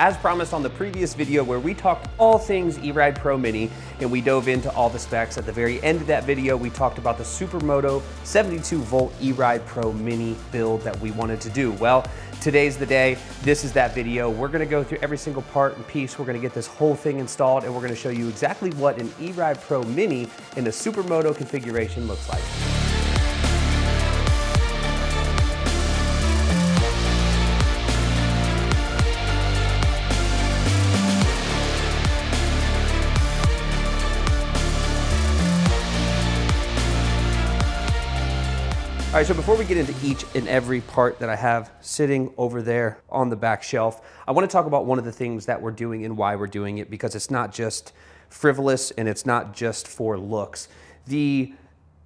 As promised on the previous video where we talked all things E-Ride Pro Mini and we dove into all the specs, at the very end of that video we talked about the Supermoto 72 volt E-Ride Pro Mini build that we wanted to do. Well, today's the day. This is that video. We're gonna go through every single part and piece. We're gonna get this whole thing installed and we're gonna show you exactly what an E-Ride Pro Mini in the Supermoto configuration looks like. All right, so before we get into each and every part that I have sitting over there on the back shelf, I want to talk about one of the things that we're doing and why we're doing it, because it's not just frivolous and it's not just for looks. The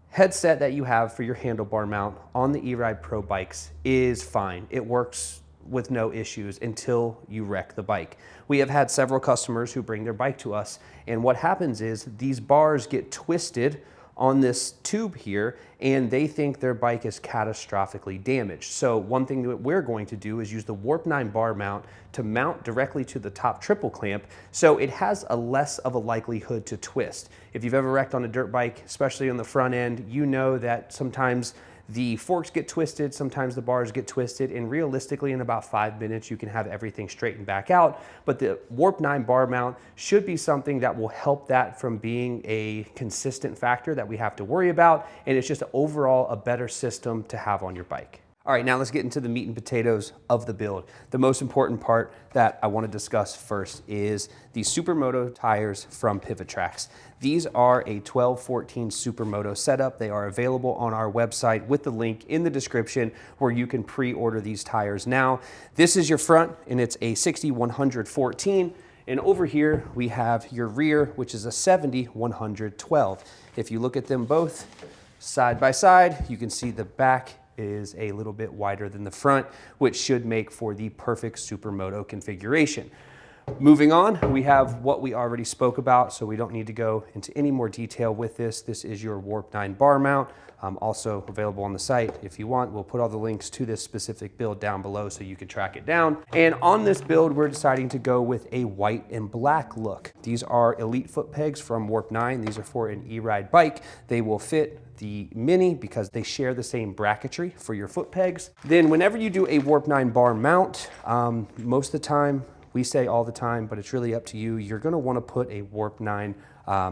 headset that you have for your handlebar mount on the E-Ride Pro bikes is fine. It works with no issues until you wreck the bike. We have had several customers who bring their bike to us, and what happens is these bars get twisted on this tube here and they think their bike is catastrophically damaged. So one thing that we're going to do is use the Warp 9 bar mount to mount directly to the top triple clamp so it has a less of a likelihood to twist. If you've ever wrecked on a dirt bike, especially on the front end, you know that sometimes the forks get twisted, sometimes the bars get twisted, and realistically in about 5 minutes you can have everything straightened back out. But the Warp 9 bar mount should be something that will help that from being a consistent factor that we have to worry about, and it's just overall a better system to have on your bike. All right, now let's get into the meat and potatoes of the build. The most important part that I want to discuss first is the Supermoto tires from Electrix. These are a 12-14 Supermoto setup. They are available on our website with the link in the description where you can pre-order these tires now. This is your front and it's a 60-114. And over here we have your rear, which is a 70-112. If you look at them both side by side, you can see the back is a little bit wider than the front, which should make for the perfect Supermoto configuration. Moving on, we have what we already spoke about, so we don't need to go into any more detail with this. This is your Warp 9 bar mount, also available on the site if you want. We'll put all the links to this specific build down below so you can track it down. And on this build, we're deciding to go with a white and black look. These are elite foot pegs from Warp 9. These are for an E-Ride bike. They will fit the Mini because they share the same bracketry for your foot pegs. Then whenever you do a Warp 9 bar mount, most of the time, we say all the time, but it's really up to you, you're gonna wanna put a Warp 9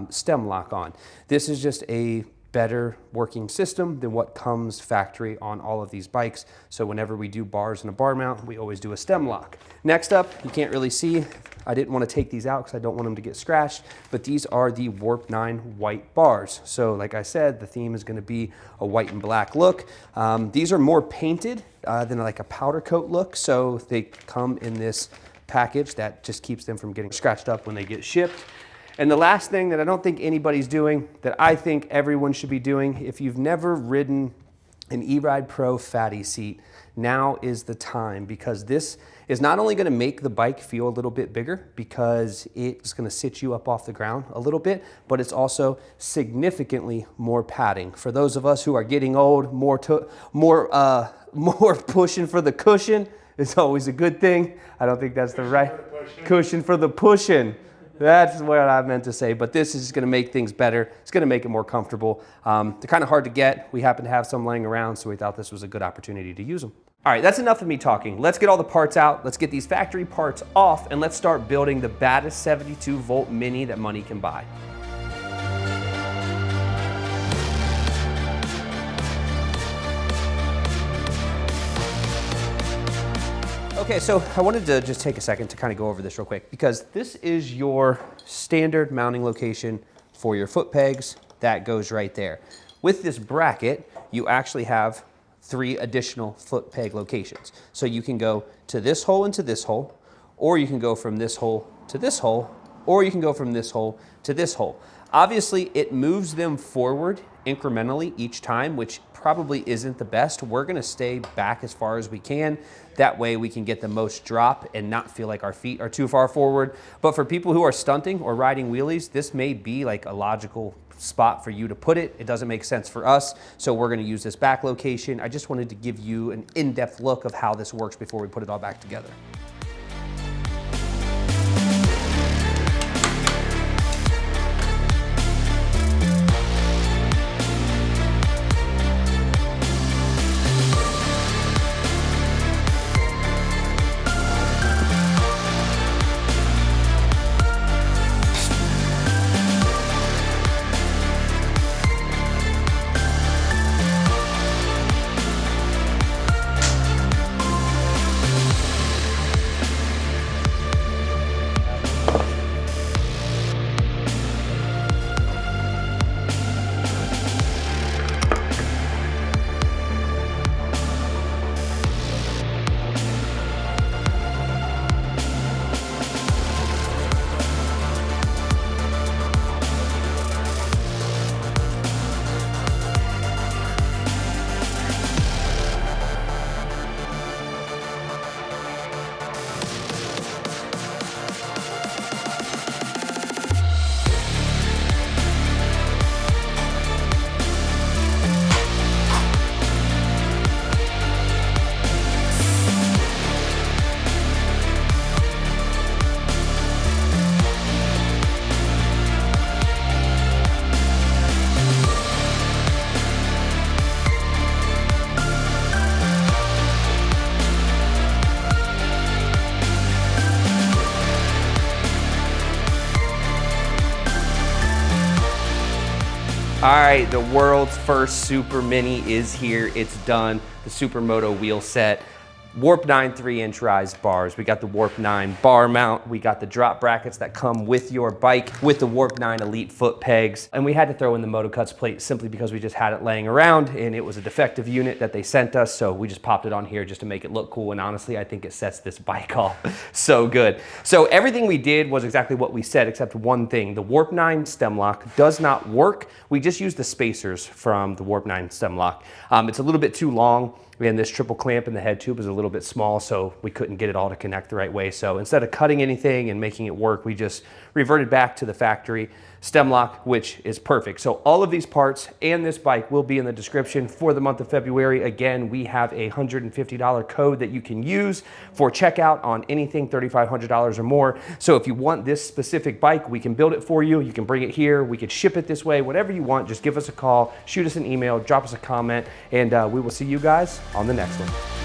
stem lock on. This is just a better working system than what comes factory on all of these bikes. So whenever we do bars and a bar mount, we always do a stem lock. Next up, you can't really see, I didn't want to take these out because I don't want them to get scratched, but these are the Warp 9 white bars. So like I said, the theme is going to be a white and black look. These are more painted than like a powder coat look, so they come in this package that just keeps them from getting scratched up when they get shipped. And the last thing that I don't think anybody's doing, that I think everyone should be doing, if you've never ridden an E-Ride Pro fatty seat, now is the time, because this is not only going to make the bike feel a little bit bigger because it's going to sit you up off the ground a little bit, but it's also significantly more padding. For those of us who are getting old, more pushing for the cushion is always a good thing. I don't think that's the right cushion for the pushing. That's what I meant to say, but this is going to make things better. It's going to make it more comfortable. They're kind of hard to get. We happen to have some laying around, so we thought this was a good opportunity to use them. All right, that's enough of me talking. Let's get all the parts out. Let's get these factory parts off, and let's start building the baddest 72 volt Mini that money can buy. Okay, so I wanted to just take a second to kind of go over this real quick, because this is your standard mounting location for your foot pegs. That goes right there. With this bracket, you actually have 3 additional foot peg locations. So you can go to this hole and to this hole, or you can go from this hole to this hole, or you can go from this hole to this hole. Obviously, it moves them forward incrementally each time, which probably isn't the best. We're gonna stay back as far as we can. That way we can get the most drop and not feel like our feet are too far forward. But for people who are stunting or riding wheelies, this may be like a logical spot for you to put it. It doesn't make sense for us, so we're gonna use this back location. I just wanted to give you an in-depth look of how this works before we put it all back together. All right, the world's first Super Mini is here. It's done. The Supermoto wheel set. Warp 9 3-inch rise bars. We got the Warp 9 bar mount. We got the drop brackets that come with your bike with the Warp 9 Elite foot pegs. And we had to throw in the Moto Cuts plate simply because we just had it laying around and it was a defective unit that they sent us. So we just popped it on here just to make it look cool. And honestly, I think it sets this bike off so good. So everything we did was exactly what we said, except one thing. The Warp 9 stem lock does not work. We just used the spacers from the Warp 9 stem lock. It's a little bit too long. And this triple clamp in the head tube is a little bit small, so we couldn't get it all to connect the right way. So instead of cutting anything and making it work, we just reverted back to the factory stem lock, which is perfect. So all of these parts and this bike will be in the description for the month of February. Again, we have a $150 code that you can use for checkout on anything $3,500 or more. So if you want this specific bike, we can build it for you. You can bring it here. We could ship it this way, whatever you want. Just give us a call, shoot us an email, drop us a comment, and we will see you guys on the next one.